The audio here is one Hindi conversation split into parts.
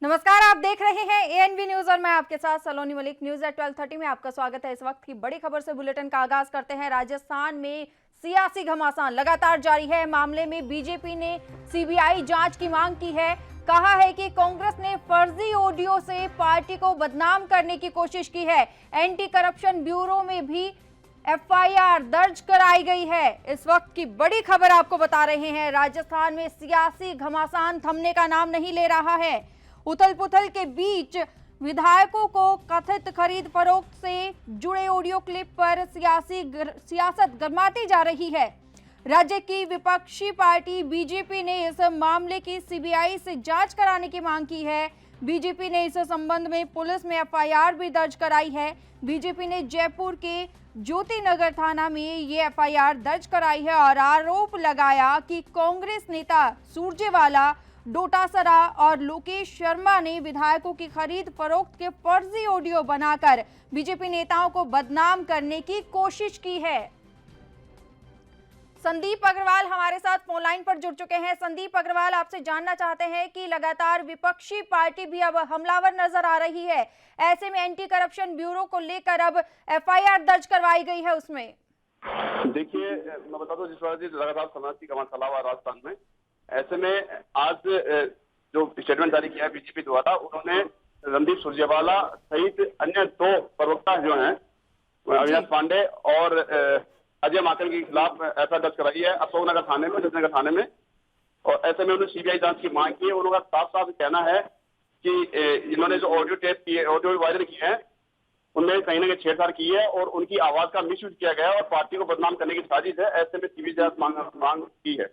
नमस्कार, आप देख रहे हैं एएनबी न्यूज और मैं आपके साथ सलोनी मलिक। न्यूज एट 12:30 में आपका स्वागत है। इस वक्त की बड़ी खबर से बुलेटिन का आगाज करते हैं। राजस्थान में सियासी घमासान लगातार जारी है। मामले में बीजेपी ने सीबीआई जांच की मांग की है। कहा है कि कांग्रेस ने फर्जी ऑडियो से पार्टी को बदनाम करने की कोशिश की है। एंटी करप्शन ब्यूरो में भी एफआईआर दर्ज कराई गई है। इस वक्त की बड़ी खबर आपको बता रहे हैं। राजस्थान में सियासी घमासान थमने का नाम नहीं ले रहा है। उथल पुथल के बीच विधायकों को कथित खरीद फरोख्त से जुड़े ऑडियो क्लिप पर सियासत गरमाती जा रही है। राज्य की विपक्षी पार्टी बीजेपी ने इस मामले की सीबीआई से जांच कराने की मांग की है। बीजेपी ने इस संबंध में पुलिस में एफआईआर भी दर्ज कराई है। बीजेपी ने जयपुर के ज्योति नगर थाना में ये एफआईआर दर्ज कराई है और आरोप लगाया कि कांग्रेस नेता सुरजेवाला, डोटासरा और लोकेश शर्मा ने विधायकों की खरीद फरोख्त के फर्जी ऑडियो बनाकर बीजेपी नेताओं को बदनाम करने की कोशिश की है। संदीप अग्रवाल हमारे साथ फोन लाइन पर जुड़ चुके हैं। संदीप अग्रवाल, आपसे जानना चाहते हैं कि लगातार विपक्षी पार्टी भी अब हमलावर नजर आ रही है। ऐसे में एंटी करप्शन ब्यूरो को लेकर अब एफआईआर दर्ज करवाई गई है। उसमें देखिए, मैं बता दूं, जिस तरह से लगातार समाज का मसला हुआ राजस्थान में, ऐसे में आज जो स्टेटमेंट जारी किया है बीजेपी द्वारा, उन्होंने रणदीप सुरजेवाला सहित अन्य 2 प्रवक्ता जो हैं, अविनाश पांडे और अजय माकन के खिलाफ एफआईआर दर्ज कराई है अशोकनगर थाने में, जयनगर थाने में। और ऐसे में उन्होंने सीबीआई जांच की मांग की है। उनका साफ साफ कहना है कि इन्होंने जो ऑडियो टेप किए, ऑडियो वायरल किए हैं, उनमें कहीं ना कहीं छेड़छाड़ की है और उनकी आवाज का मिसयूज किया गया है और पार्टी को बदनाम करने की साजिश है। ऐसे में सीबीआई जांच मांग की है।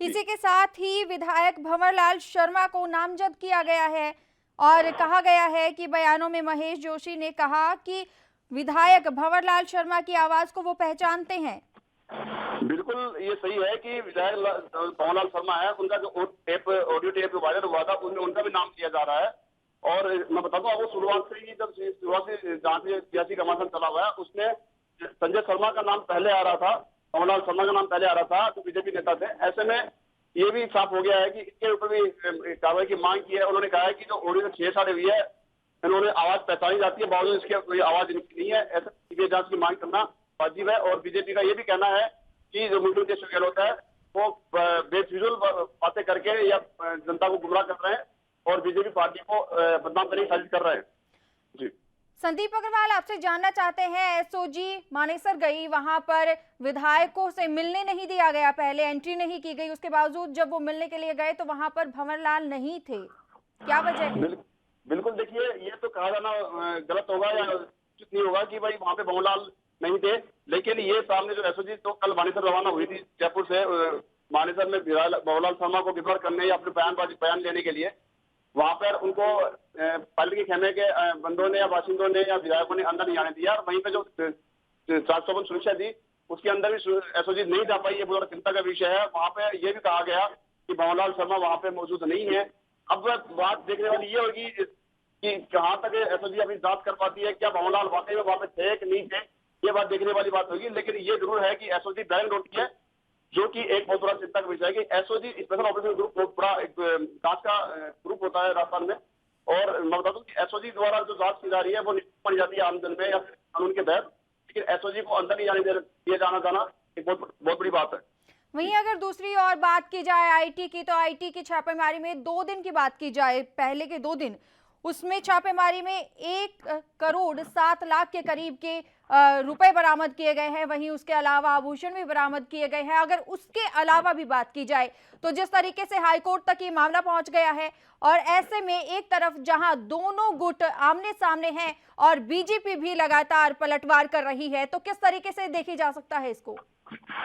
इसी के साथ ही विधायक भंवरलाल शर्मा को नामजद किया गया है और कहा गया है कि बयानों में महेश जोशी ने कहा कि विधायक भंवरलाल शर्मा की आवाज को वो पहचानते हैं। बिल्कुल ये सही है कि विधायक भंवरलाल शर्मा है, उनका जो ऑडियो टेप वायरल हुआ था उनमें उनका भी नाम लिया जा रहा है। और मैं बता दूं, वो शुरुआत से ही, जब शुरुआत से जांच सियासी घमासान चला हुआ है, उसमें संजय शर्मा का नाम पहले आ रहा था, भंवरलाल शर्मा का नाम पहले आ रहा था, जो बीजेपी नेता थे। ऐसे में ये भी साफ हो गया है कि इसके ऊपर भी कार्रवाई की मांग की है। उन्होंने कहा है कि जो ऑडियो में छेड़छाड़ हुई है, इन्होंने आवाज पहचानी जाती है, बावजूद इसके कोई आवाज इनकी नहीं है। ऐसे सीबीआई जांच की मांग करना वाजिब है। और बीजेपी का ये भी कहना है कि जो मुख्यमंत्री अशोक गहलोत है, वो बेफिजूल बातें करके या जनता को गुमराह कर रहे हैं और बीजेपी पार्टी को बदनाम करने की साजिश कर रहे हैं। जी संदीप अग्रवाल, आपसे जानना चाहते हैं, एसओजी मानेसर गई, वहां पर विधायकों से मिलने नहीं दिया गया, पहले एंट्री नहीं की गई, उसके बावजूद जब वो मिलने के लिए गए तो वहां पर भंवरलाल नहीं थे, क्या वजह है? बिल्कुल, देखिए, ये तो कहा जाना गलत होगा या उचित नहीं होगा कि भाई वहां पे भंवरलाल नहीं थे। लेकिन ये सामने जो एसओजी तो कल मानेसर रवाना हुई थी जयपुर से, मानेसर में भंवरलाल शर्मा को गिरफ्तार करने या अपने बयान लेने के लिए, वहां पर उनको पार्टी के खेमे के बंदों ने या बाशिंदों ने या विधायकों ने अंदर नहीं आने दिया। और वहीं पे जो 400 सुरक्षा थी, उसके अंदर भी एसओजी नहीं जा पाई। ये बहुत चिंता का विषय है। वहां पे ये भी कहा गया कि भंवरलाल शर्मा वहां पे मौजूद नहीं है। अब बात देखने वाली ये होगी कि कहाँ तक एसओजी अभी जांच कर पाती है, क्या भंवरलाल वाकई में वहां पे थे कि नहीं थे, ये बात देखने वाली बात होगी। लेकिन ये जरूर है कि एसओजी ब्लैक होती है, जो कि एक बहुत बड़ा चिंता का विषय है कि एसओजी स्पेशल ऑपरेशन ग्रुप बहुत बड़ा एक जांच का ग्रुप होता है राजस्थान में। और मैं बता दूं कि एसओजी द्वारा जो जांच की जा रही है वो निश्चित पड़ जाती है आमजन में या कानून के तहत, लेकिन एसओजी को अंदर नहीं दिया जाना एक बहुत बड़ी बात है। वहीं अगर दूसरी और बात की जाए आईटी की, तो आईटी की छापेमारी में 2 दिन की बात की जाए, पहले के 2 दिन, उसमें छापेमारी में 1,07,00,000 के करीब के रुपए बरामद किए गए हैं। वहीं उसके अलावा आभूषण भी बरामद किए गए हैं। अगर उसके अलावा भी बात की जाए तो जिस तरीके से हाईकोर्ट तक ये मामला पहुंच गया है, और ऐसे में एक तरफ जहां दोनों गुट आमने सामने हैं और बीजेपी भी लगातार पलटवार कर रही है, तो किस तरीके से देखी जा सकता है इसको?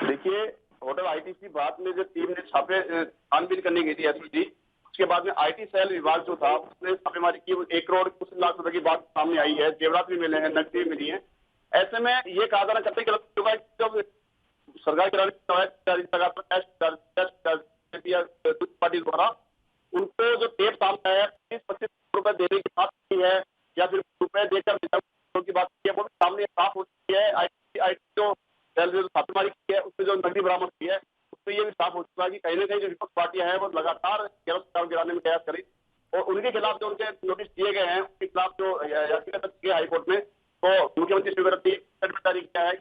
देखिए, होटल आईटीसी बात में जो टीम ने छानबीन करने गई थी एसओजी, उसके बाद में आईटी सेल विभाग जो था उसने छापेमारी की। 1 करोड़ कुछ लाख रुपए की बात सामने आई है, जेवरात भी मिले हैं, नकदी भी मिली है। ऐसे में ये कहा जाना कतई गलत होगा कि जब सरकार पार्टी द्वारा उनको जो टेप सामने आया 30-25 रुपए देने की बात की है या फिर रुपए देकर की बात की है, वो भी सामने साफ हो चुकी है। आई जो छापेमारी की है उसमें जो नकदी बरामद की है, उसमें ये भी साफ हो चुका है कि कहीं ना कहीं जो विपक्ष पार्टियां हैं वो लगातार गिराने में प्रयास करी। और उनके खिलाफ जो उनके नोटिस दिए गए हैं उनके खिलाफ जो याचिका दर्ज की है हाईकोर्ट में, तो मुख्यमंत्री शिवराज स्टेटमेंट जारी किया है।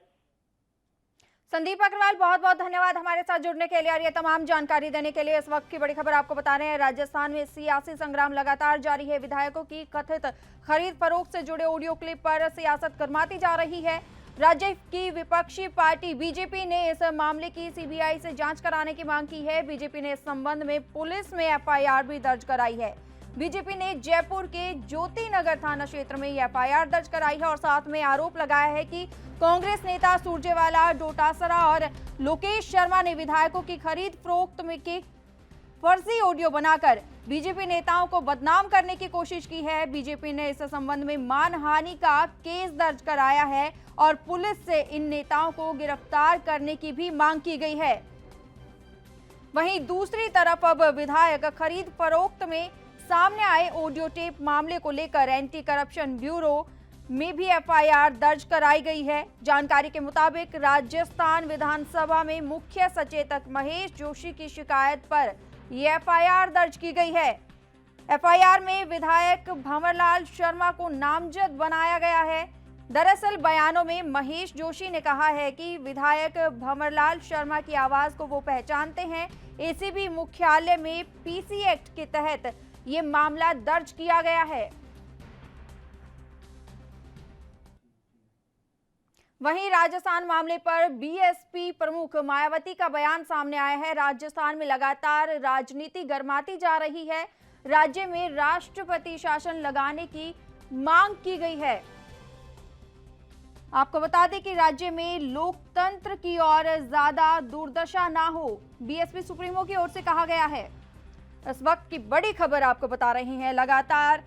संदीप अग्रवाल, बहुत बहुत धन्यवाद हमारे साथ जुड़ने के लिए और ये तमाम जानकारी देने के लिए। इस वक्त की बड़ी खबर आपको बता रहे हैं, राजस्थान में सियासी संग्राम लगातार जारी है। विधायकों की कथित खरीद फरोख्त से जुड़े ऑडियो क्लिप पर सियासत गरमाती जा रही है। राज्य की विपक्षी पार्टी बीजेपी ने इस मामले की सीबीआई से जांच कराने की मांग की है। बीजेपी ने इस संबंध में पुलिस में एफआईआर भी दर्ज कराई है। बीजेपी ने जयपुर के ज्योति नगर थाना क्षेत्र में एफआईआर दर्ज कराई है और साथ में आरोप लगाया है कि कांग्रेस नेता सुरजेवाला, डोटासरा और लोकेश शर्मा ने विधायकों की खरीद फरोख्त में की फर्जी ऑडियो बनाकर बीजेपी नेताओं को बदनाम करने की कोशिश की है। बीजेपी ने इस संबंध में मानहानि का केस दर्ज कराया है और पुलिस से इन नेताओं को गिरफ्तार करने की भी मांग की गई है। वहीं दूसरी तरफ अब विधायक खरीद फरोख्त में सामने आए ऑडियो टेप मामले को लेकर एंटी करप्शन ब्यूरो में भी एफआईआर दर्ज कराई गई है। जानकारी के मुताबिक राजस्थान विधानसभा में मुख्य सचेतक महेश जोशी की शिकायत पर यह एफआईआर दर्ज की गई है। एफआईआर में विधायक भंवरलाल शर्मा को नामजद बनाया गया है। दरअसल बयानों में महेश जोशी ने कहा है कि विधायक भंवरलाल शर्मा की आवाज को वो पहचानते हैं। एसीबी मुख्यालय में पीसी एक्ट के तहत ये मामला दर्ज किया गया है। वहीं राजस्थान मामले पर बीएसपी प्रमुख मायावती का बयान सामने आया है। राजस्थान में लगातार राजनीति गरमाती जा रही है। राज्य में राष्ट्रपति शासन लगाने की मांग की गई है। आपको बता दें कि राज्य में लोकतंत्र की ओर ज्यादा दुर्दशा ना हो, बीएसपी सुप्रीमो की ओर से कहा गया है। इस वक्त की बड़ी खबर आपको बता रहे हैं, लगातार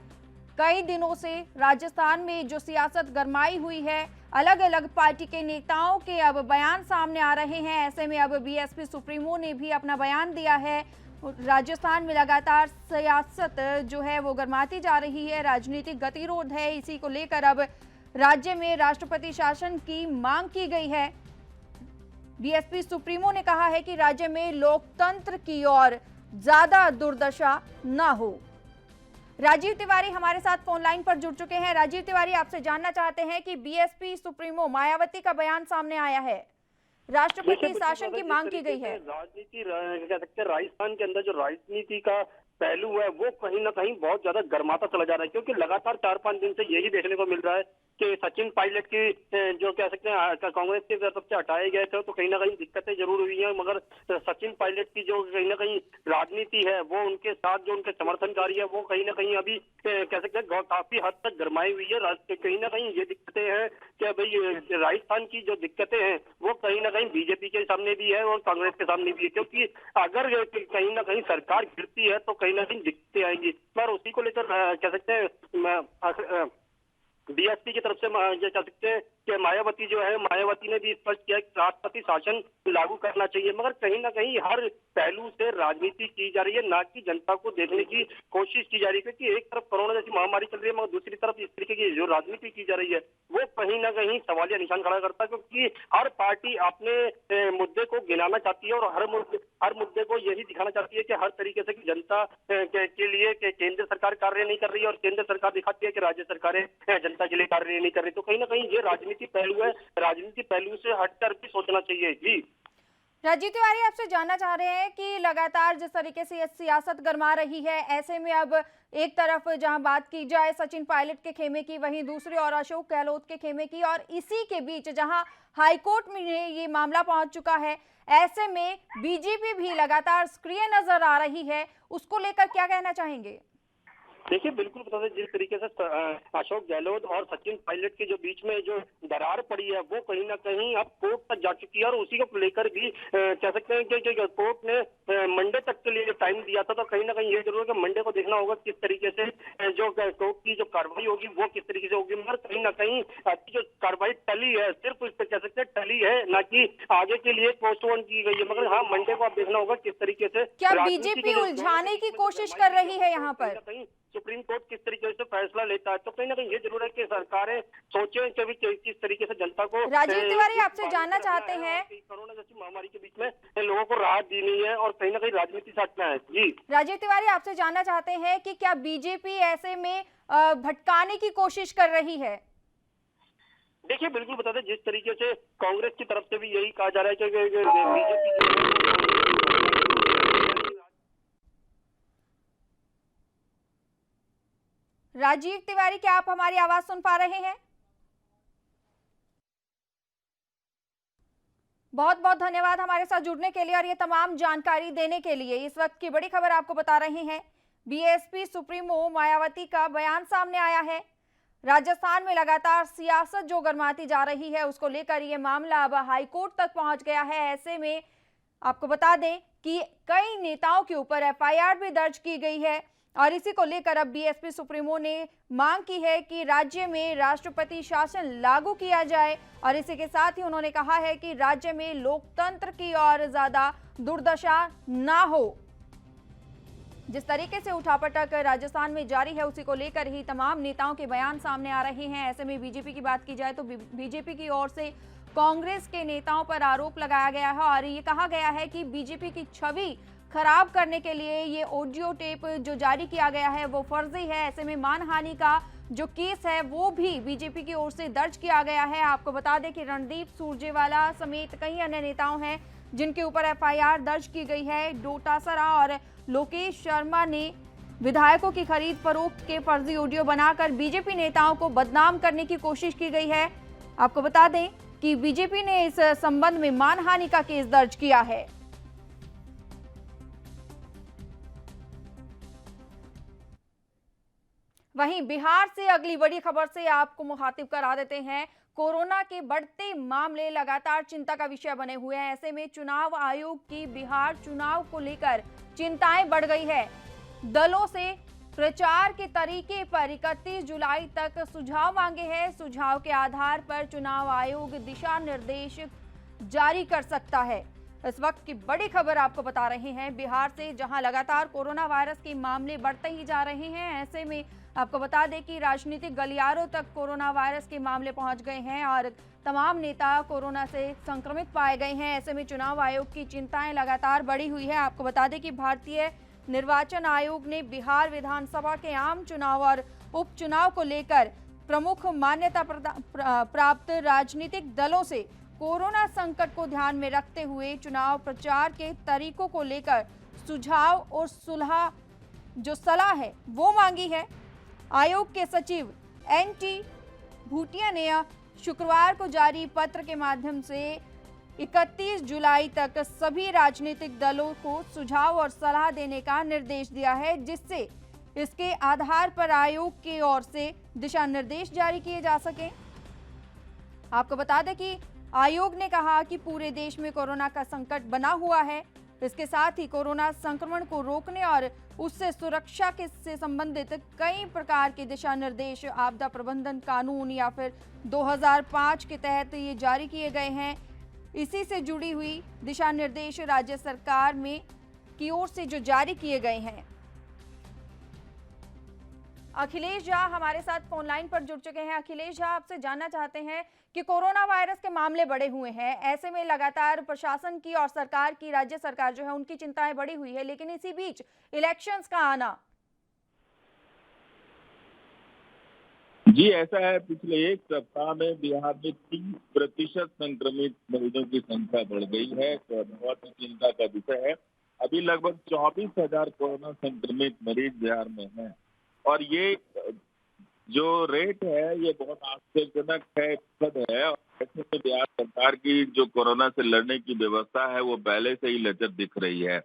कई दिनों से राजस्थान में जो सियासत गरमाई हुई है, अलग अलग पार्टी के नेताओं के अब बयान सामने आ रहे हैं। ऐसे में अब बीएसपी सुप्रीमो ने भी अपना बयान दिया है। राजस्थान में लगातार सियासत जो है वो गरमाती जा रही है, राजनीतिक गतिरोध है। इसी को लेकर अब राज्य में राष्ट्रपति शासन की मांग की गई है। बीएसपी सुप्रीमो ने कहा है कि राज्य में लोकतंत्र की ओर ज्यादा दुर्दशा ना हो। राजीव तिवारी हमारे साथ फोन लाइन पर जुड़ चुके हैं। राजीव तिवारी, आपसे जानना चाहते हैं कि बीएसपी सुप्रीमो मायावती का बयान सामने आया है, राष्ट्रपति शासन की मांग की गई है। राजनीति कह सकते हैं, राजस्थान के अंदर जो राजनीति का पहलू है वो कहीं ना कहीं बहुत ज्यादा गर्माता चला जा रहा है, क्योंकि लगातार 4-5 दिन से यही देखने को मिल रहा है कि सचिन पायलट की जो कह सकते हैं कांग्रेस की तरफ से हटाए गए थे, तो कहीं ना कहीं दिक्कतें जरूर हुई हैं, मगर सचिन पायलट की जो कहीं ना कहीं राजनीति है वो उनके साथ जो उनके समर्थनकारी है वो कहीं ना कहीं अभी कह सकते हैं काफी हद तक गरमाई हुई है। कहीं ना कहीं ये दिक्कतें हैं कि भाई राजस्थान की जो दिक्कतें हैं वो कहीं ना कहीं बीजेपी के सामने भी है और कांग्रेस के सामने भी है, क्योंकि अगर कहीं ना कहीं सरकार गिरती है तो कहीं ना कहीं दिक्कतें आएंगी। पर उसी को लेकर कह सकते हैं बीएसपी की तरफ से ये कह सकते हैं कि मायावती जो है, मायावती ने भी स्पष्ट किया कि राष्ट्रपति शासन लागू करना चाहिए, मगर कहीं ना कहीं हर पहलू से राजनीति की जा रही है, ना कि जनता को देखने की कोशिश की जा रही है। क्योंकि एक तरफ कोरोना जैसी महामारी चल रही है, मगर दूसरी तरफ इस तरीके की जो राजनीति की जा रही है वो कहीं ना कहीं सवालिया निशान खड़ा करता है, क्योंकि हर पार्टी अपने मुद्दे को गिनाना चाहती है और हर मुद्दे को यही दिखाना चाहती है कि हर तरीके से जनता के लिए केंद्र सरकार कार्य नहीं कर रही है और केंद्र सरकार दिखाती है कि राज्य सरकारें जनता के लिए कार्य नहीं कर रही। तो कहीं ना कहीं ये राजनीति पहलू है, राजनीति पहलू से हटकर भी सोचना चाहिए। जी राजीव तिवारी, आपसे जानना चाह रहे हैं कि लगातार जिस तरीके से ये सियासत गरमा रही है, ऐसे में अब एक तरफ जहां बात की जाए सचिन पायलट के खेमे की, वहीं दूसरी ओर अशोक गहलोत के खेमे की, और इसी के बीच जहां हाईकोर्ट में ये मामला पहुंच चुका है, ऐसे में बीजेपी भी लगातार सक्रिय नजर आ रही है, उसको लेकर क्या कहना चाहेंगे? देखिए, बिल्कुल बता दें, जिस तरीके से अशोक गहलोत और सचिन पायलट के जो बीच में जो दरार पड़ी है वो कहीं ना कहीं अब कोर्ट तक जा चुकी है और उसी को लेकर भी कह सकते हैं कि कोर्ट ने मंडे तक के लिए टाइम दिया था। तो कहीं ना कहीं ये जरूर है कि मंडे को देखना होगा किस तरीके से जो कोर्ट की जो कार्रवाई होगी वो किस तरीके से होगी, मगर कहीं ना कहीं जो कार्रवाई टली है सिर्फ उस पर कह सकते हैं टली है, ना कि आगे के लिए पोस्टपोन की गई है। मगर हाँ, मंडे को आप देखना होगा किस तरीके से क्या बीजेपी उलझाने की कोशिश कर रही है यहाँ पर? सुप्रीम कोर्ट किस तरीके से फैसला लेता है। तो कहीं ना कहीं ये जरूर है कि सरकारें सोचें कि भी किस तरीके से जनता को राजीव तिवारी, आपसे जानना चाहते हैं, कोरोना जैसी महामारी के बीच में लोगों को राहत देनी है और कहीं ना कहीं राजनीति से हटना है। जी राजीव तिवारी, आपसे जानना चाहते हैं कि क्या बीजेपी ऐसे में भटकाने की कोशिश कर रही है? देखिए, बिल्कुल बता दें, जिस तरीके से कांग्रेस की तरफ से भी यही कहा जा रहा है कि बीजेपी राजीव तिवारी, क्या आप हमारी आवाज सुन पा रहे हैं? बहुत बहुत धन्यवाद हमारे साथ जुड़ने के लिए और ये तमाम जानकारी देने के लिए। इस वक्त की बड़ी खबर आपको बता रहे हैं, बीएसपी सुप्रीमो मायावती का बयान सामने आया है। राजस्थान में लगातार सियासत जो गरमाती जा रही है, उसको लेकर ये मामला अब हाईकोर्ट तक पहुंच गया है। ऐसे में आपको बता दें कि कई नेताओं के ऊपर एफआईआर भी दर्ज की गई है और इसी को लेकर अब बीएसपी सुप्रीमो ने मांग की है कि राज्य में राष्ट्रपति शासन लागू किया जाए और इसी के साथ ही उन्होंने कहा है कि राज्य में लोकतंत्र की और ज्यादा दुर्दशा ना हो। जिस तरीके से उठापटक राजस्थान में जारी है, उसी को लेकर ही तमाम नेताओं के बयान सामने आ रहे हैं। ऐसे में बीजेपी की बात की जाए तो बीजेपी की ओर से कांग्रेस के नेताओं पर आरोप लगाया गया है और ये कहा गया है कि बीजेपी की छवि खराब करने के लिए ये ऑडियो टेप जो जारी किया गया है वो फर्जी है। ऐसे में मानहानि का जो केस है वो भी बीजेपी की ओर से दर्ज किया गया है। आपको बता दें कि रणदीप सुरजेवाला समेत कई अन्य नेताओं हैं जिनके ऊपर एफआईआर दर्ज की गई है। डोटासरा और लोकेश शर्मा ने विधायकों की खरीद फरोख्त के फर्जी ऑडियो बनाकर बीजेपी नेताओं को बदनाम करने की कोशिश की गई है। आपको बता दें कि बीजेपी ने इस संबंध में मानहानि का केस दर्ज किया है। वहीं बिहार से अगली बड़ी खबर से आपको मुखातिब करा देते हैं। कोरोना के बढ़ते मामले लगातार चिंता का विषय बने हुए हैं। ऐसे में चुनाव आयोग की बिहार चुनाव को लेकर चिंताएं बढ़ गई है। दलों से प्रचार के तरीके पर 31 जुलाई तक सुझाव मांगे हैं। सुझाव के आधार पर चुनाव आयोग दिशा निर्देश जारी कर सकता है। इस वक्त की बड़ी खबर आपको बता रहे हैं बिहार से, जहां लगातार कोरोना वायरस के मामले बढ़ते ही जा रहे हैं। ऐसे में आपको बता दें कि राजनीतिक गलियारों तक कोरोना वायरस के मामले पहुंच गए हैं और तमाम नेता कोरोना से संक्रमित पाए गए हैं। ऐसे में चुनाव आयोग की चिंताएं लगातार बढ़ी हुई है। आपको बता दें कि भारतीय निर्वाचन आयोग ने बिहार विधानसभा के आम चुनाव और उपचुनाव को लेकर प्रमुख मान्यता प्राप्त राजनीतिक दलों से कोरोना संकट को ध्यान में रखते हुए चुनाव प्रचार के तरीकों को लेकर सुझाव और जो सलाह है वो मांगी है। आयोग के सचिव एनटी भूटिया ने शुक्रवार को जारी पत्र के माध्यम से 31 जुलाई तक सभी राजनीतिक दलों को सुझाव और सलाह देने का निर्देश दिया है, जिससे इसके आधार पर आयोग की ओर से दिशा निर्देश जारी किए जा सके। आपको बता दें कि आयोग ने कहा कि पूरे देश में कोरोना का संकट बना हुआ है। इसके साथ ही कोरोना संक्रमण को रोकने और उससे सुरक्षा से संबंधित कई प्रकार के दिशा निर्देश आपदा प्रबंधन कानून या फिर 2005 के तहत ये जारी किए गए हैं। इसी से जुड़ी हुई दिशा निर्देश राज्य सरकार में की ओर से जो जारी किए गए हैं। अखिलेश झा हमारे साथ फोन लाइन पर जुड़ चुके हैं। अखिलेश झा, आपसे जानना चाहते हैं कि कोरोना वायरस के मामले बढ़े हुए हैं, ऐसे में लगातार प्रशासन की और सरकार की, राज्य सरकार जो है उनकी चिंताएं बढ़ी हुई है, लेकिन इसी बीच इलेक्शंस का आना। जी ऐसा है, पिछले एक सप्ताह में बिहार में 30% संक्रमित मरीजों की संख्या बढ़ गई है, तो बहुत ही चिंता का विषय है। अभी लगभग 24,000 कोरोना संक्रमित मरीज बिहार में हैं और ये जो रेट है ये बहुत आश्चर्यजनक है। और ऐसे में बिहार सरकार की जो कोरोना से लड़ने की व्यवस्था है वो पहले से ही लचर दिख रही है।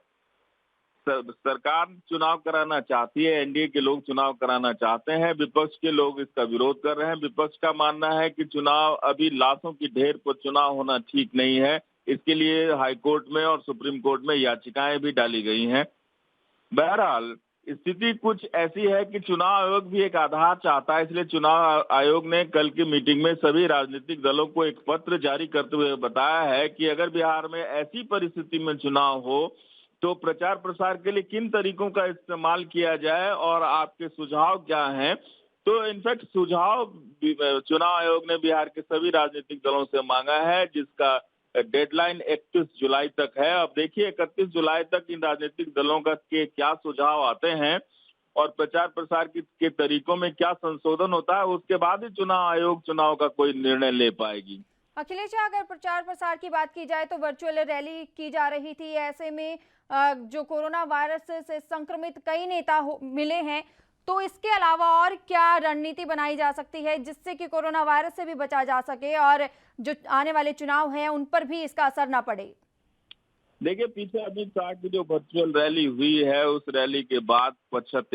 सरकार चुनाव कराना चाहती है, एनडीए के लोग चुनाव कराना चाहते हैं, विपक्ष के लोग इसका विरोध कर रहे हैं। विपक्ष का मानना है कि चुनाव अभी लाशों की ढेर पर चुनाव होना ठीक नहीं है, इसके लिए हाईकोर्ट में और सुप्रीम कोर्ट में याचिकाएं भी डाली गई हैं। बहरहाल स्थिति कुछ ऐसी है कि चुनाव आयोग भी एक आधार चाहता है, इसलिए चुनाव आयोग ने कल की मीटिंग में सभी राजनीतिक दलों को एक पत्र जारी करते हुए बताया है कि अगर बिहार में ऐसी परिस्थिति में चुनाव हो तो प्रचार प्रसार के लिए किन तरीकों का इस्तेमाल किया जाए और आपके सुझाव क्या हैं? तो इनफैक्ट सुझाव चुनाव आयोग ने बिहार के सभी राजनीतिक दलों से मांगा है, जिसका डेडलाइन 31 जुलाई तक है। अब देखिए 31 जुलाई तक इन राजनीतिक दलों के क्या सुझाव आते हैं और प्रचार प्रसार के तरीकों में क्या संशोधन होता है, उसके बाद ही चुनाव आयोग चुनाव का कोई निर्णय ले पाएगी। अखिलेश, अगर प्रचार प्रसार की बात की जाए तो वर्चुअल रैली की जा रही थी। ऐसे में जो कोरोना वायरस से संक्रमित कई नेता मिले हैं, तो इसके अलावा और क्या रणनीति बनाई जा सकती है जिससे कि कोरोना वायरस से भी बचा जा सके और जो आने वाले चुनाव हैं उन पर भी इसका असर ना पड़े? देखिए, पीछे अमित शाह की जो वर्चुअल रैली हुई है, उस रैली के बाद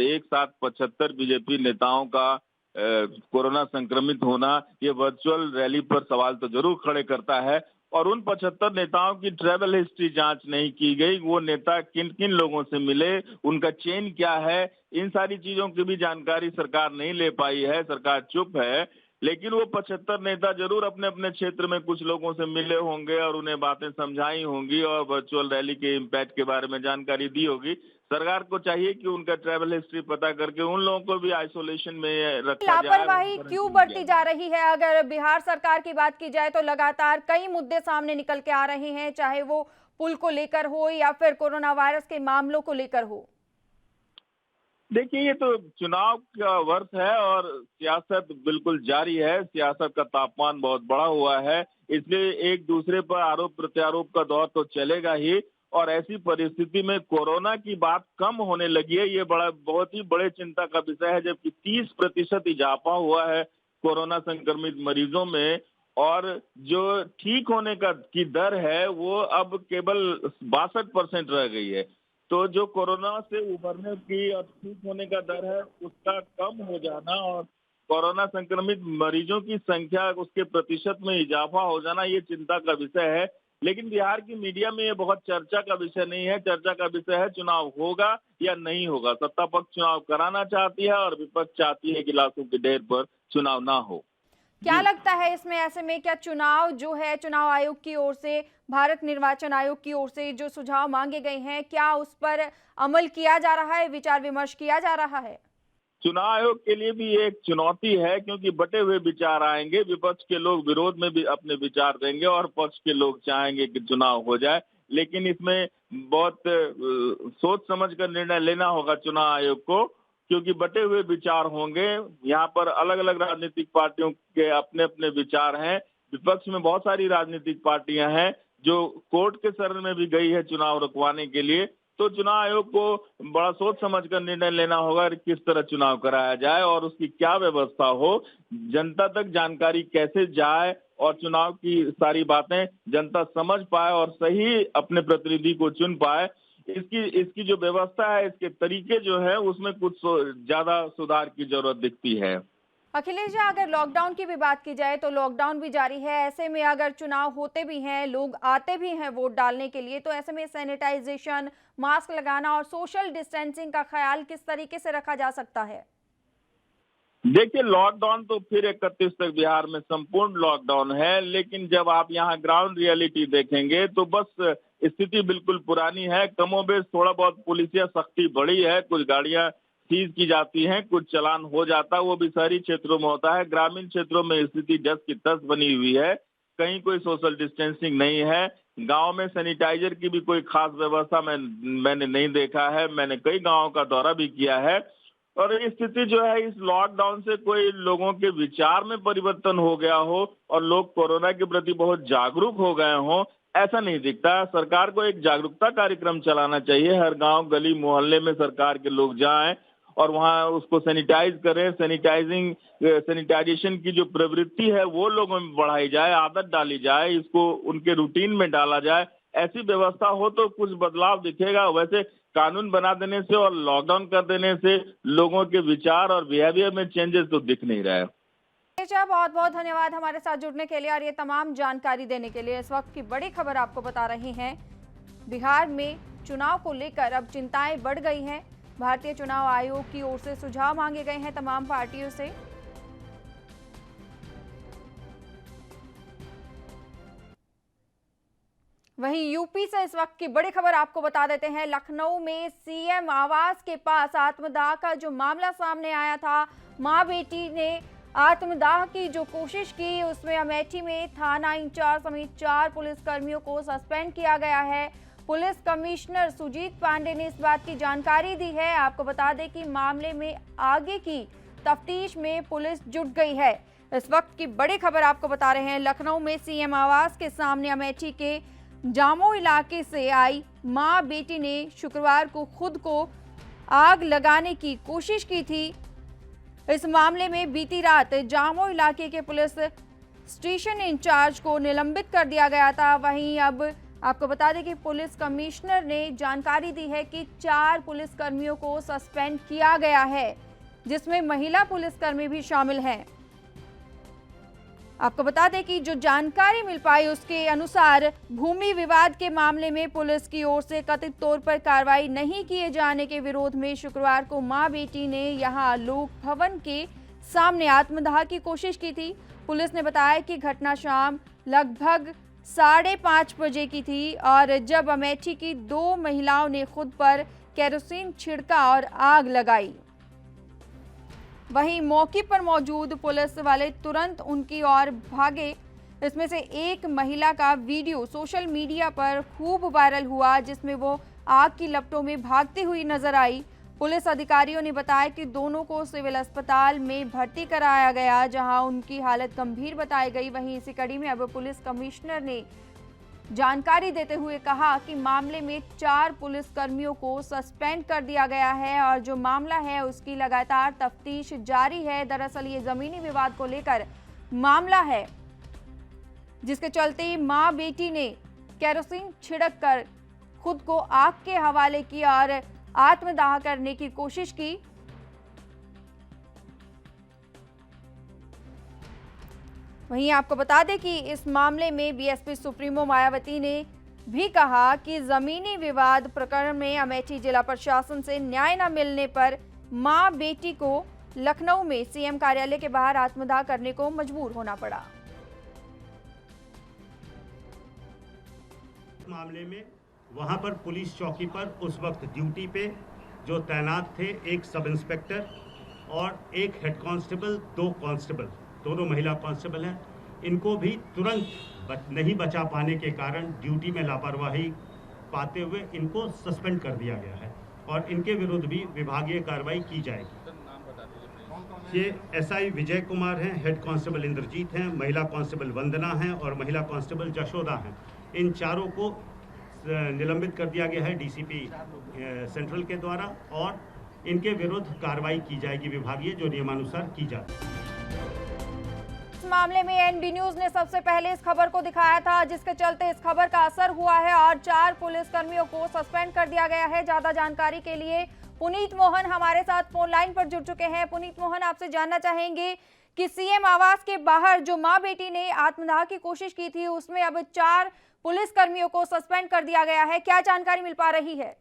एक साथ 75 बीजेपी नेताओं का कोरोना संक्रमित होना, ये वर्चुअल रैली पर सवाल तो जरूर खड़े करता है। और उन 75 नेताओं की ट्रैवल हिस्ट्री जांच नहीं की गई, वो नेता किन किन लोगों से मिले, उनका चेन क्या है, इन सारी चीजों की भी जानकारी सरकार नहीं ले पाई है, सरकार चुप है। लेकिन वो 75 नेता जरूर अपने अपने क्षेत्र में कुछ लोगों से मिले होंगे और उन्हें बातें समझाई होंगी और वर्चुअल रैली के इम्पैक्ट के बारे में जानकारी दी होगी। सरकार को चाहिए कि उनका ट्रैवल हिस्ट्री पता करके उन लोगों को भी आइसोलेशन में रखा जाए। लापरवाही क्यों बढ़ती जा रही है? अगर बिहार सरकार की बात की जाए तो लगातार कई मुद्दे सामने निकल के आ रहे हैं, चाहे वो पुल को लेकर हो या फिर कोरोना वायरस के मामलों को लेकर हो। देखिए, ये तो चुनाव का वर्ष है और सियासत बिल्कुल जारी है। सियासत का तापमान बहुत बढ़ा हुआ है, इसलिए एक दूसरे पर आरोप प्रत्यारोप का दौर तो चलेगा ही। और ऐसी परिस्थिति में कोरोना की बात कम होने लगी है, ये बहुत ही बड़े चिंता का विषय है। जबकि 30% इजाफा हुआ है कोरोना संक्रमित मरीजों में और जो ठीक होने की दर है वो अब केवल 62% रह गई है। तो जो कोरोना से उभरने की और ठीक होने का दर है उसका कम हो जाना और कोरोना संक्रमित मरीजों की संख्या, उसके प्रतिशत में इजाफा हो जाना, ये चिंता का विषय है। लेकिन बिहार की मीडिया में ये बहुत चर्चा का विषय नहीं है। चर्चा का विषय है चुनाव होगा या नहीं होगा। सत्ता पक्ष चुनाव कराना चाहती है और विपक्ष चाहती है कि लाशों के ढेर पर चुनाव ना हो। क्या लगता है इसमें, ऐसे में क्या चुनाव जो है, चुनाव आयोग की ओर से, भारत निर्वाचन आयोग की ओर से जो सुझाव मांगे गए हैं, क्या उस पर अमल किया जा रहा है, विचार विमर्श किया जा रहा है? चुनाव आयोग के लिए भी एक चुनौती है क्योंकि बटे हुए विचार आएंगे। विपक्ष के लोग विरोध में भी अपने विचार देंगे और पक्ष के लोग चाहेंगे कि चुनाव हो जाए। लेकिन इसमें बहुत सोच समझ कर निर्णय लेना होगा चुनाव आयोग को, क्योंकि बटे हुए विचार होंगे। यहाँ पर अलग अलग राजनीतिक पार्टियों के अपने अपने विचार हैं। विपक्ष में बहुत सारी राजनीतिक पार्टियां हैं जो कोर्ट के शरण में भी गई है चुनाव रुकवाने के लिए। तो चुनाव आयोग को बड़ा सोच समझकर निर्णय लेना होगा कि किस तरह चुनाव कराया जाए और उसकी क्या व्यवस्था हो, जनता तक जानकारी कैसे जाए और चुनाव की सारी बातें जनता समझ पाए और सही अपने प्रतिनिधि को चुन पाए। इसकी जो व्यवस्था है, इसके तरीके जो है, उसमें कुछ ज्यादा सुधार की जरूरत दिखती है। अखिलेश जी, अगर लॉकडाउन की भी बात की जाए तो लॉकडाउन भी जारी है। ऐसे में अगर चुनाव होते भी हैं, लोग आते भी हैं वोट डालने के लिए, तो ऐसे में सैनिटाइजेशन, मास्क लगाना और सोशल डिस्टेंसिंग का ख्याल किस तरीके से रखा जा सकता है? देखिए, लॉकडाउन तो फिर 31 तक बिहार में संपूर्ण लॉकडाउन है। लेकिन जब आप यहाँ ग्राउंड रियलिटी देखेंगे तो बस स्थिति बिल्कुल पुरानी है। कमोबेश थोड़ा बहुत पुलिसिया सख्ती बढ़ी है, कुछ गाड़ियां सीज की जाती हैं, कुछ चालान हो जाता है, वो भी शहरी क्षेत्रों में होता है। ग्रामीण क्षेत्रों में स्थिति 10 की 10 बनी हुई है। कहीं कोई सोशल डिस्टेंसिंग नहीं है। गांव में सैनिटाइजर की भी कोई खास व्यवस्था मैंने नहीं देखा है। मैंने कई गांवों का दौरा भी किया है। और स्थिति जो है, इस लॉकडाउन से कोई लोगों के विचार में परिवर्तन हो गया हो और लोग कोरोना के प्रति बहुत जागरूक हो गए हों, ऐसा नहीं दिखता। सरकार को एक जागरूकता कार्यक्रम चलाना चाहिए। हर गांव, गली, मोहल्ले में सरकार के लोग जाएं और वहां उसको सैनिटाइज करें। सैनिटाइजेशन की जो प्रवृत्ति है वो लोगों में बढ़ाई जाए, आदत डाली जाए, इसको उनके रूटीन में डाला जाए। ऐसी व्यवस्था हो तो कुछ बदलाव दिखेगा। वैसे कानून बना देने से और लॉकडाउन कर देने से लोगों के विचार और बिहेवियर में चेंजेस तो दिख नहीं रहा है। बहुत बहुत धन्यवाद हमारे साथ जुड़ने के लिए और ये तमाम जानकारी देने के लिए। इस वक्त की बड़ी खबर आपको बता रहे हैं, बिहार में चुनाव को लेकर अब चिंताएं बढ़ गई हैं। भारतीय चुनाव आयोग की ओर से सुझाव मांगे गए हैं तमाम पार्टियों से। वहीं यूपी से इस वक्त की बड़ी खबर आपको बता देते हैं। लखनऊ में सीएम आवास के पास आत्मदाह का जो मामला सामने आया था, मां बेटी ने आत्मदाह की जो कोशिश की, उसमें अमेठी में थाना इंचार्ज समेत 4 पुलिसकर्मियों को सस्पेंड किया गया है। पुलिस कमिश्नर सुजीत पांडे ने इस बात की जानकारी दी है। आपको बता दें कि मामले में आगे की तफ्तीश में पुलिस जुट गई है। इस वक्त की बड़ी खबर आपको बता रहे हैं। लखनऊ में सीएम आवास के सामने अमेठी के जामो इलाके से आई मां बेटी ने शुक्रवार को खुद को आग लगाने की कोशिश की थी। इस मामले में बीती रात जामो इलाके के पुलिस स्टेशन इंचार्ज को निलंबित कर दिया गया था। वहीं अब आपको बता दें कि पुलिस कमिश्नर ने जानकारी दी है कि 4 पुलिसकर्मियों को सस्पेंड किया गया है, जिसमें महिला पुलिसकर्मी भी शामिल हैं। आपको बता दें कि जो जानकारी मिल पाई उसके अनुसार भूमि विवाद के मामले में पुलिस की ओर से कथित तौर पर कार्रवाई नहीं किए जाने के विरोध में शुक्रवार को मां बेटी ने यहां लोक भवन के सामने आत्मदाह की कोशिश की थी। पुलिस ने बताया कि घटना शाम लगभग 5:30 बजे की थी और जब अमेठी की 2 महिलाओं ने खुद पर केरोसिन छिड़का और आग लगाई। वहीं मौके पर मौजूद पुलिस वाले तुरंत उनकी ओर भागे। इसमें से एक महिला का वीडियो सोशल मीडिया पर खूब वायरल हुआ, जिसमें वो आग की लपटों में भागती हुई नजर आई। पुलिस अधिकारियों ने बताया कि दोनों को सिविल अस्पताल में भर्ती कराया गया, जहां उनकी हालत गंभीर बताई गई। वहीं इसी कड़ी में अब पुलिस कमिश्नर ने जानकारी देते हुए कहा कि मामले में 4 पुलिसकर्मियों को सस्पेंड कर दिया गया है और जो मामला है उसकी लगातार तफ्तीश जारी है। दरअसल ये जमीनी विवाद को लेकर मामला है, जिसके चलते मां बेटी ने केरोसिन छिड़क कर खुद को आग के हवाले किया और आत्मदाह करने की कोशिश की। वहीं आपको बता दें कि इस मामले में बीएसपी सुप्रीमो मायावती ने भी कहा कि जमीनी विवाद प्रकरण में अमेठी जिला प्रशासन से न्याय न मिलने पर मां बेटी को लखनऊ में सीएम कार्यालय के बाहर आत्मदाह करने को मजबूर होना पड़ा। मामले में वहां पर पुलिस चौकी पर उस वक्त ड्यूटी पे जो तैनात थे, एक सब इंस्पेक्टर और एक हेड कांस्टेबल, 2 कांस्टेबल, दोनों महिला कांस्टेबल हैं। इनको भी तुरंत नहीं बचा पाने के कारण ड्यूटी में लापरवाही पाते हुए इनको सस्पेंड कर दिया गया है और इनके विरुद्ध भी विभागीय कार्रवाई की जाएगी। ये एसआई विजय कुमार हैं, हेड कांस्टेबल इंद्रजीत हैं, महिला कांस्टेबल वंदना हैं और महिला कांस्टेबल जशोदा हैं। इन चारों को निलंबित कर दिया गया है डीसीपी सेंट्रल के द्वारा और इनके विरुद्ध कार्रवाई की जाएगी विभागीय, जो नियमानुसार की जाती है। इस मामले में एनबी न्यूज ने सबसे पहले इस खबर को दिखाया था, जिसके चलते इस खबर का असर हुआ है और 4 पुलिसकर्मियों को सस्पेंड कर दिया गया है। ज्यादा जानकारी के लिए पुनीत मोहन हमारे साथ फोन लाइन पर जुड़ चुके हैं। पुनीत मोहन, आपसे जानना चाहेंगे कि सीएम आवास के बाहर जो मां बेटी ने आत्मदाह की कोशिश की थी, उसमें अब 4 पुलिसकर्मियों को सस्पेंड कर दिया गया है। क्या जानकारी मिल पा रही है?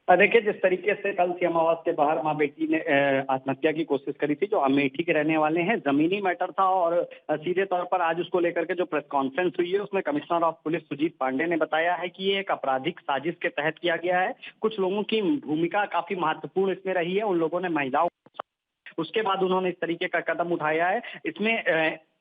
देखिए, जिस तरीके से कल सीएम आवास के बाहर मां बेटी ने आत्महत्या की कोशिश करी थी, जो अमेठी के रहने वाले हैं, जमीनी मैटर था और सीधे तौर पर आज उसको लेकर के जो प्रेस कॉन्फ्रेंस हुई है उसमें commissioner of police Sujit Pandey ने बताया है कि ये एक आपराधिक साजिश के तहत किया गया है। कुछ लोगों की भूमिका काफी महत्वपूर्ण इसमें रही है। उन लोगों ने महिलाओं, उसके बाद उन्होंने इस तरीके का कदम उठाया है। इसमें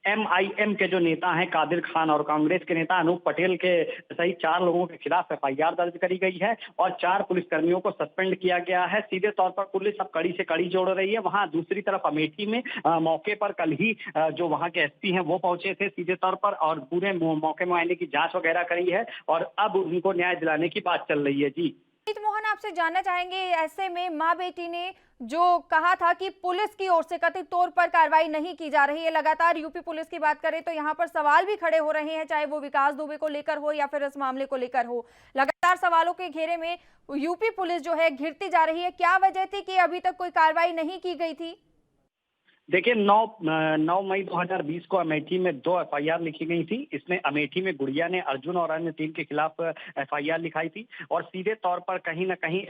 MIM के जो नेता हैं कादिर खान और कांग्रेस के नेता अनूप पटेल के सहित 4 लोगों के खिलाफ FIR दर्ज करी गई है और 4 पुलिसकर्मियों को सस्पेंड किया गया है। सीधे तौर पर पुलिस अब कड़ी से कड़ी जोड़ रही है। वहां दूसरी तरफ अमेठी में मौके पर कल ही जो वहां के SP हैं वो पहुंचे थे सीधे तौर पर और पूरे मौके मुआयने की जांच वगैरह करी है और अब उनको न्याय दिलाने की बात चल रही है। जी मोहन, आपसे जानना चाहेंगे, ऐसे में मां बेटी ने जो कहा था कि पुलिस की ओर से कथित तौर पर कार्रवाई नहीं की जा रही है, लगातार यूपी पुलिस की बात करें तो यहाँ पर सवाल भी खड़े हो रहे हैं, चाहे वो विकास दुबे को लेकर हो या फिर इस मामले को लेकर हो। लगातार सवालों के घेरे में यूपी पुलिस जो है घिरती जा रही है। क्या वजह थी कि अभी तक कोई कार्रवाई नहीं की गई थी? देखिए 9 मई 2020 को अमेठी में 2 एफआईआर लिखी गई थी। इसमें अमेठी में गुड़िया ने अर्जुन और अन्य 3 के खिलाफ एफआईआर लिखाई थी और सीधे तौर पर कहीं न कहीं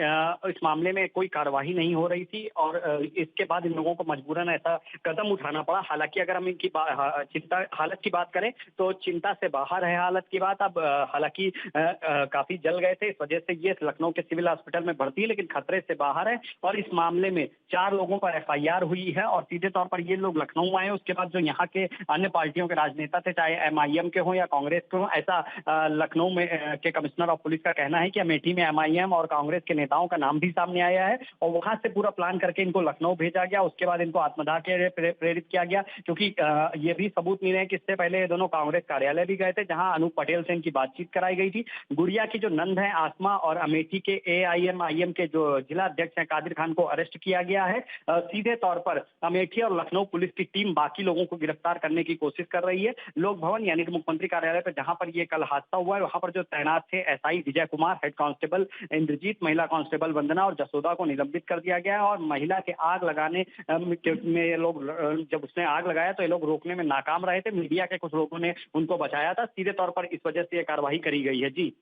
इस मामले में कोई कार्रवाई नहीं हो रही थी और इसके बाद इन लोगों को मजबूरन ऐसा कदम उठाना पड़ा। हालांकि अगर हम इनकी हालत की बात करें तो चिंता से बाहर है हालत की बात। अब हालांकि काफी जल गए थे, इस वजह से ये लखनऊ के सिविल हॉस्पिटल में भर्ती है, लेकिन खतरे से बाहर है और इस मामले में 4 लोगों पर एफआईआर हुई है और सीधे तौर पर ये लोग लखनऊ आए। उसके बाद जो यहाँ के अन्य पार्टियों के राजनेता थे, चाहे एमआईएम के हों या कांग्रेस के हों, ऐसा लखनऊ में के कमिश्नर ऑफ पुलिस का कहना है कि अमेठी में एमआईएम और कांग्रेस के नेताओं का नाम भी सामने आया है और वहां से पूरा प्लान करके इनको लखनऊ भेजा गया। उसके बाद इनको आत्मदाह के लिए प्रेरित किया गया, क्योंकि ये भी सबूत मिले हैं कि इससे पहले ये दोनों कांग्रेस कार्यालय भी गए थे, जहां अनूप पटेल से इनकी बातचीत कराई गई थी। गुड़िया की जो नंद है आसमा और अमेठी के एआईएमआईएम के जो जिला अध्यक्ष हैं कादिर खान को अरेस्ट किया गया है। सीधे तौर पर अमेठी और लखनऊ पुलिस की टीम बाकी लोगों को गिरफ्तार करने की कोशिश कर रही है। लोक भवन यानी कि मुख्यमंत्री कार्यालय पर जहां पर ये कल हादसा हुआ है, वहां पर जो तैनात थे SI Vijay Kumar, head constable Indrajit, महिला कांस्टेबल वंदना और जसोदा को निलंबित कर दिया गया है और महिला के आग लगाने में ये लोग, जब उसने आग लगाया तो ये लोग रोकने में नाकाम रहे थे। मीडिया के कुछ लोगों ने उनको बचाया था। सीधे तौर पर इस वजह से ये कार्रवाई करी गई है। जी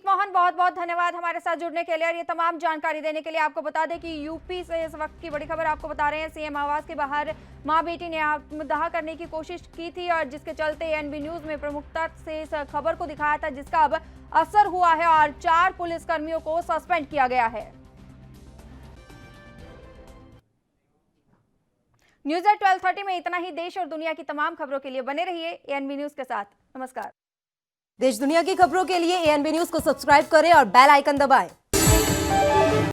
मोहन, बहुत बहुत धन्यवाद हमारे साथ जुड़ने के लिए और ये तमाम जानकारी देने के लिए। आपको बता दें कि यूपी से इस वक्त की बड़ी खबर आपको बता रहे हैं। सीएम आवास के बाहर मां बेटी ने आत्मदाह करने की कोशिश की थी और जिसके चलते एएनबी न्यूज में प्रमुखता से इस खबर को दिखाया था, जिसका अब असर हुआ है और 4 पुलिसकर्मियों को सस्पेंड किया गया है। न्यूज़ एट 12:30 में इतना ही। देश और दुनिया की तमाम खबरों के लिए बने रहिए एएनबी न्यूज के साथ। नमस्कार। देश दुनिया की खबरों के लिए एएनबी न्यूज को सब्सक्राइब करें और बेल आइकन दबाएं।